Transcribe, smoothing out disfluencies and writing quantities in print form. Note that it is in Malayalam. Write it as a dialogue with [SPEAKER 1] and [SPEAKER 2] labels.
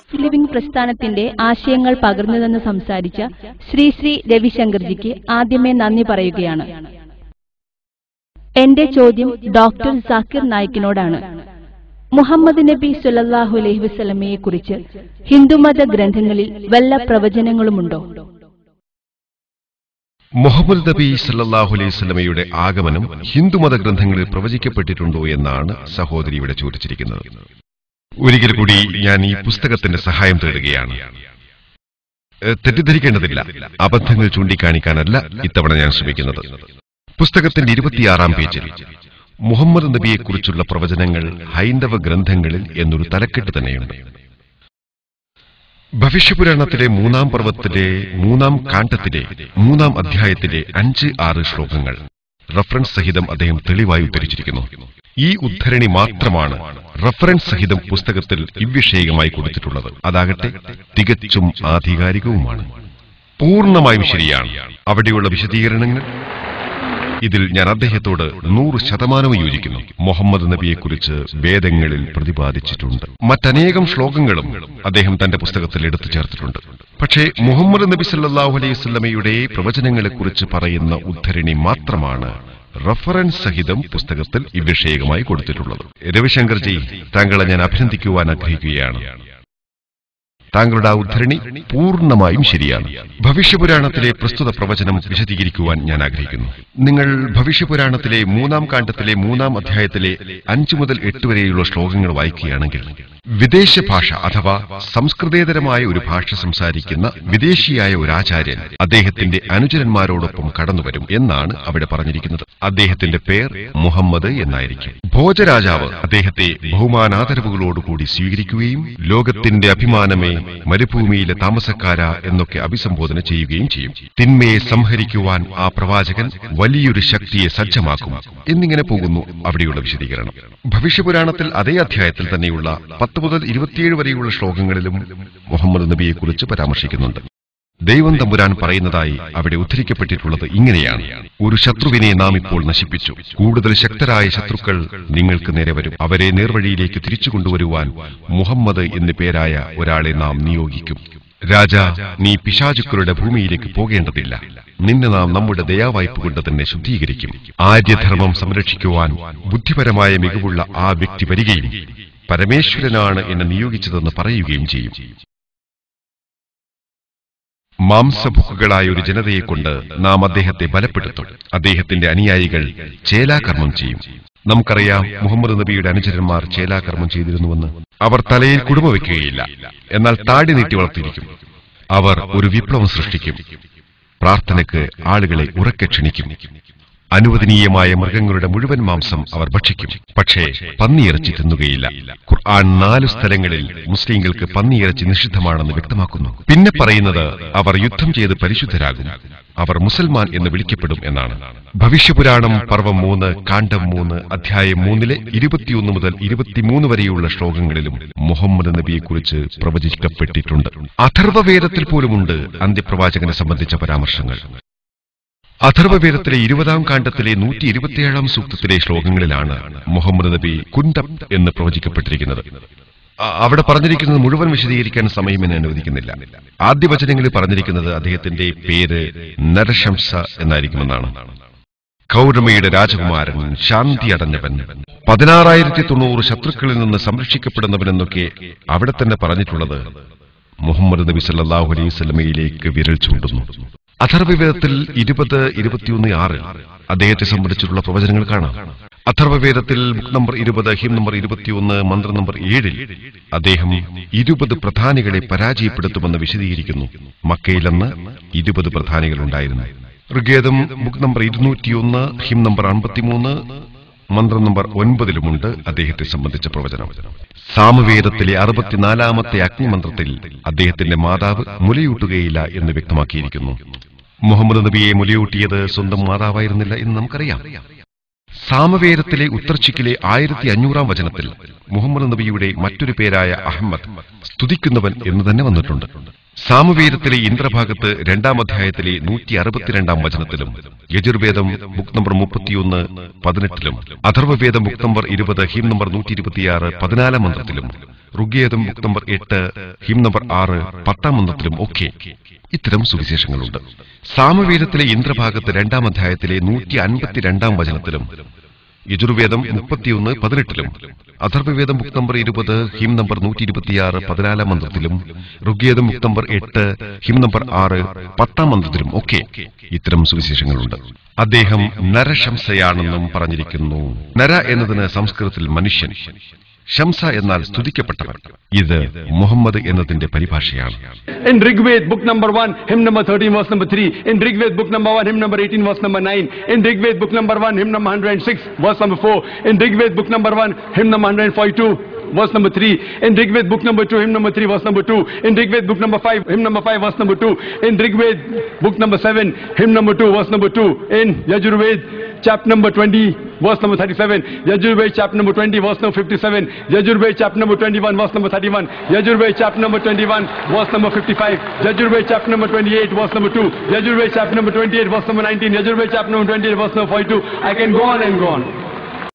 [SPEAKER 1] ഓഫ് ലിവിംഗ് പ്രസ്ഥാനത്തിന്റെ ആശയങ്ങൾ പകർന്നുതന്ന് സംസാരിച്ച ശ്രീ രവിശങ്കർജിക്ക് ആദ്യമേ നന്ദി പറയുകയാണ്. എന്റെ ചോദ്യം ഡോക്ടർ സാക്കിർ നായിക്കിനോടാണ്. മുഹമ്മദ് നബി സല്ലല്ലാഹു അലൈഹി വസല്ലമയെ കുറിച്ച് ഹിന്ദുമത ഗ്രന്ഥങ്ങളിൽ വല്ല പ്രവചനങ്ങളുമുണ്ടോ?
[SPEAKER 2] മുഹമ്മദ് നബി സല്ലല്ലാഹു അലൈഹി വസല്ലമയുടെ ആഗമനം ഹിന്ദുമത ഗ്രന്ഥങ്ങളിൽ പ്രവചിക്കപ്പെട്ടിട്ടുണ്ടോ എന്നാണ് സഹോദരി ഇവിടെ ചോദിച്ചിരിക്കുന്നത്. ഒരിക്കൽ കൂടി ഞാൻ ഈ പുസ്തകത്തിന്റെ സഹായം തേടുകയാണ്. തെറ്റിദ്ധരിക്കേണ്ടതില്ല, അബദ്ധങ്ങൾ ചൂണ്ടിക്കാണിക്കാനല്ല ഇത്തവണ ഞാൻ ശ്രമിക്കുന്നത്. പുസ്തകത്തിന്റെ 26-ാം പേജിൽ മുഹമ്മദ് നബിയെക്കുറിച്ചുള്ള പ്രവചനങ്ങൾ ഹൈന്ദവ ഗ്രന്ഥങ്ങളിൽ എന്നൊരു തലക്കെട്ട് തന്നെയുണ്ട്. ഭവിഷ്യപുരാണത്തിലെ 3-ാം പർവ്വത്തിലെ 3-ാം കാണ്ഡത്തിലെ 3-ാം അധ്യായത്തിലെ 5-6 ശ്ലോകങ്ങൾ റഫറൻസ് സഹിതം അദ്ദേഹം തെളിവായി ഉദ്ധരിച്ചിരിക്കുന്നു. ഈ ഉദ്ധരണി മാത്രമാണ് റഫറൻസ് സഹിതം പുസ്തകത്തിൽ ഇവ്വിഷയകമായി കൊടുത്തിട്ടുള്ളത്. അതാകട്ടെ തികച്ചും ആധികാരികവുമാണ്, പൂർണ്ണമായും ശരിയാണ്. അവിടെയുള്ള വിശദീകരണങ്ങൾ ഇതിൽ ഞാൻ അദ്ദേഹത്തോട് 100% യോജിക്കുന്നു. മുഹമ്മദ് നബിയെക്കുറിച്ച് വേദങ്ങളിൽ പ്രതിപാദിച്ചിട്ടുണ്ട്. മറ്റനേകം ശ്ലോകങ്ങളും അദ്ദേഹം തന്റെ പുസ്തകത്തിൽ എടുത്തു ചേർത്തിട്ടുണ്ട്. പക്ഷേ മുഹമ്മദ് നബി സല്ലല്ലാഹു അലൈഹി വസല്ലമയുടെ പ്രവചനങ്ങളെക്കുറിച്ച് പറയുന്ന ഉദ്ധരണി മാത്രമാണ് റഫറൻസ് സഹിതം പുസ്തകത്തിൽ ഇവ്വിഷയകമായി കൊടുത്തിട്ടുള്ളത്. രവിശങ്കർജി, താങ്കളെ ഞാൻ അഭിനന്ദിക്കുവാൻ ആഗ്രഹിക്കുകയാണ്. താങ്കളുടെ ആ ഉദ്ധരണി പൂർണ്ണമായും ശരിയാണ്. ഭവിഷ്യപുരാണത്തിലെ പ്രസ്തുത പ്രവചനം വിശദീകരിക്കുവാൻ ഞാൻ ആഗ്രഹിക്കുന്നു. നിങ്ങൾ ഭവിഷ്യപുരാണത്തിലെ 3-ാം കാണ്ഡത്തിലെ 3-ാം അധ്യായത്തിലെ 5 മുതൽ 8 വരെയുള്ള ശ്ലോകങ്ങൾ വായിക്കുകയാണെങ്കിൽ വിദേശ ഭാഷ അഥവാ സംസ്കൃതേതരമായ ഒരു ഭാഷ സംസാരിക്കുന്ന വിദേശിയായ ഒരു ആചാര്യൻ അദ്ദേഹത്തിന്റെ അനുചരന്മാരോടൊപ്പം കടന്നുവരും എന്നാണ് അവിടെ പറഞ്ഞിരിക്കുന്നത്. അദ്ദേഹത്തിന്റെ പേർ മുഹമ്മദ് എന്നായിരിക്കും. ഭോജരാജാവ് അദ്ദേഹത്തെ ബഹുമാനാദരവുകളോടുകൂടി സ്വീകരിക്കുകയും ലോകത്തിന്റെ അഭിമാനമേ, മരുഭൂമിയിലെ താമസക്കാര എന്നൊക്കെ അഭിസംബോധന ചെയ്യുകയും ചെയ്യും. തിന്മയെ സംഹരിക്കുവാൻ ആ പ്രവാചകൻ വലിയൊരു ശക്തിയെ സജ്ജമാക്കും എന്നിങ്ങനെ പോകുന്നു അവിടെയുള്ള വിശദീകരണം. ഭവിഷ്യപുരാണത്തിൽ അതേ അധ്യായത്തിൽ തന്നെയുള്ള 10 മുതൽ 27 വരെയുള്ള ശ്ലോകങ്ങളിലും മുഹമ്മദ് നബിയെക്കുറിച്ച് പരാമർശിക്കുന്നുണ്ട്. ദൈവം തമ്പുരാൻ പറയുന്നതായി അവിടെ ഉദ്ധരിക്കപ്പെട്ടിട്ടുള്ളത് ഇങ്ങനെയാണ്: ഒരു ശത്രുവിനെ നാം ഇപ്പോൾ നശിപ്പിച്ചു, കൂടുതൽ ശക്തരായ ശത്രുക്കൾ നിങ്ങൾക്ക് നേരെ വരും. അവരെ നേർവഴിയിലേക്ക് തിരിച്ചു കൊണ്ടുവരുവാൻ മുഹമ്മദ് എന്നു പേരായ ഒരാളെ നാം നിയോഗിക്കും. രാജാ, നീ പിശാചുക്കളുടെ ഭൂമിയിലേക്ക് പോകേണ്ടതില്ല. നിന്നെ നാം നമ്മുടെ ദയാവായ്പ കൊണ്ട് തന്നെ ശുദ്ധീകരിക്കും. ആര്യധർമ്മം സംരക്ഷിക്കുവാൻ ബുദ്ധിപരമായ മികവുള്ള ആ വ്യക്തി വരികയും പരമേശ്വരനാണ് എന്നെ നിയോഗിച്ചതെന്ന് പറയുകയും ചെയ്യും. മാംസഭുക്കുകളായ ഒരു ജനതയെക്കൊണ്ട് നാം അദ്ദേഹത്തെ ബലപ്പെടുത്തും. അദ്ദേഹത്തിന്റെ അനുയായികൾ ചേലാകർമ്മം ചെയ്യും. നമുക്കറിയാം മുഹമ്മദ് നബിയുടെ അനുചരന്മാർ ചേലാകർമ്മം ചെയ്തിരുന്നുവെന്ന്. അവർ തലയിൽ കുടുമ വയ്ക്കുകയില്ല, എന്നാൽ താടി നീട്ടി വളർത്തിയിരിക്കും. അവർ ഒരു വിപ്ലവം സൃഷ്ടിക്കും. പ്രാർത്ഥനയ്ക്ക് ആളുകളെ ഉറക്കെ ക്ഷണിക്കും. അനുവദനീയമായ മൃഗങ്ങളുടെ മുഴുവൻ മാംസം അവർ ഭക്ഷിക്കും, പക്ഷേ പന്നിയിറച്ചി തിന്നുകയില്ല. ഖുർആൻ 4 സ്ഥലങ്ങളിൽ മുസ്ലിങ്ങൾക്ക് പന്നിയിറച്ചി നിഷിദ്ധമാണെന്ന് വ്യക്തമാക്കുന്നു. പിന്നെ പറയുന്നത് അവർ യുദ്ധം ചെയ്ത് പരിശുദ്ധരാകും, അവർ മുസൽമാൻ എന്ന് വിളിക്കപ്പെടും എന്നാണ്. ഭവിഷ്യപുരാണം പർവ്വം 3 കാണ്ഡം 3 അധ്യായം 3-ലെ 21 മുതൽ 23 വരെയുള്ള ശ്ലോകങ്ങളിലും മുഹമ്മദ് നബിയെക്കുറിച്ച് പ്രവചിക്കപ്പെട്ടിട്ടുണ്ട്. അഥർവവേദത്തിൽ പോലുമുണ്ട് അന്ത്യപ്രവാചകനെ സംബന്ധിച്ച പരാമർശങ്ങൾ. അഥർവവേദത്തിലെ 20-ാം കാണ്ഡത്തിലെ 127-ാം സൂക്തത്തിലെ ശ്ലോകങ്ങളിലാണ് മുഹമ്മദ് നബി കുന്തം എന്ന് പ്രവചിക്കപ്പെട്ടിരിക്കുന്നത്. അവിടെ പറഞ്ഞിരിക്കുന്നത് മുഴുവൻ വിശദീകരിക്കാൻ സമയം എന്നെ അനുവദിക്കുന്നില്ല. ആദ്യ വചനങ്ങളിൽ പറഞ്ഞിരിക്കുന്നത് അദ്ദേഹത്തിന്റെ പേര് നരശംസ എന്നായിരിക്കുമെന്നാണ്. കൗരമയുടെ രാജകുമാരൻ, ശാന്തി അടഞ്ഞവൻ, 16,090 ശത്രുക്കളിൽ നിന്ന് സംരക്ഷിക്കപ്പെടുന്നവനെന്നൊക്കെ അവിടെ തന്നെ പറഞ്ഞിട്ടുള്ളത് മുഹമ്മദ് നബി സല്ലല്ലാഹു അലൈഹി വസല്ലമയിലേക്ക് വിരൽ ചൂണ്ടുന്നു. അഥർവവേദത്തിൽ 20-21-6 അദ്ദേഹത്തെ സംബന്ധിച്ചിട്ടുള്ള പ്രവചനങ്ങൾ കാണാം. അഥർവവേദത്തിൽ ബുക്ക് നമ്പർ 20, ഹിം നമ്പർ 21, മന്ത്രം നമ്പർ 7 അദ്ദേഹം 20 പ്രധാനികളെ പരാജയപ്പെടുത്തുമെന്ന് വിശദീകരിക്കുന്നു. മക്കയിലെന്ന് 20 പ്രധാനികൾ ഉണ്ടായിരുന്നു. ഋഗ്വേദം ബുക്ക് നമ്പർ 201, ഹിം നമ്പർ 53, മന്ത്രം നമ്പർ 9-ലുമുണ്ട് അദ്ദേഹത്തെ സംബന്ധിച്ച പ്രവചനം. സാമവേദത്തിലെ 64-ാമത്തെ അഗ്നിമന്ത്രത്തിൽ അദ്ദേഹത്തിന്റെ മാതാവ് മുലയൂട്ടുകയില്ല എന്ന് വ്യക്തമാക്കിയിരിക്കുന്നു. മുഹമ്മദ് നബിയെ മുലയൂട്ടിയത് സ്വന്തം മാതാവായിരുന്നില്ല എന്ന് നമുക്കറിയാം. സാമവേദത്തിലെ ഉത്തർച്ചിക്കിലെ 1500-ാം വചനത്തിൽ മുഹമ്മദ് നബിയുടെ മറ്റൊരു പേരായ അഹമ്മദ്, സ്തുതിക്കുന്നവൻ എന്ന് തന്നെ വന്നിട്ടുണ്ട്. സാമവേദത്തിലെ ഇന്ദ്രഭാഗത്ത് 2-ാം അധ്യായത്തിലെ 162-ാം വചനത്തിലും, യജുർവേദം ബുക്ക് നമ്പർ 31 18-ലും, Atharvaveda book number 20 hymn number 126 14-ാം മന്ത്രത്തിലും, Rigveda book number 8 hymn number 6 10-ാം മന്ത്രത്തിലും ഒക്കെ ഇത്തരം സുവിശേഷങ്ങളുണ്ട്. സാമവേദത്തിലെ ഇന്ദ്രഭാഗത്ത് 2-ാം അധ്യായത്തിലെ 152-ാം വചനത്തിലും, യജുർവേദം 31 18-ലും, Atharvaveda book number 20 hymn number 126 14-ാം മന്ത്രത്തിലും, Rigveda book number 8 hymn number 6 10-ാം മന്ത്രത്തിലും ഒക്കെ ഇത്തരം സുവിശേഷങ്ങളുണ്ട്. അദ്ദേഹം നരശംസയാണെന്നും പറഞ്ഞിരിക്കുന്നു. നര എന്നതിന് സംസ്കൃതത്തിൽ മനുഷ്യൻ, ശംസ എന്നാൽ സ്തുതിക്കപ്പെട്ടവൻ. ഇത് മുഹമ്മദ് എന്നതിന്റെ പരിഭാഷയാണ്.
[SPEAKER 3] In Rigved book number 1 hymn number 13 verse number 3, in Rigved book number 1 hymn number 18 verse number 9, in Rigved book number 1 hymn number 106 verse number 4, in Rigved book number 1 hymn number 142 verse number 3, in Rigved book number 2 hymn number 3 verse number 2, in Rigved book number 5 hymn number 5 verse number 2, in Rigved book number 7 hymn number 2 verse number 2, in Yajurved chapter number 20 verse number 37, Yajurved chapter number 20 verse number 57, Yajurved chapter number 21 verse number 31, Yajurved chapter number 21 verse number 55, Yajurved chapter number 28 verse number 2, Yajurved chapter number 28 verse number 19, Yajurved chapter number 28 verse number 42. I can go on and go on.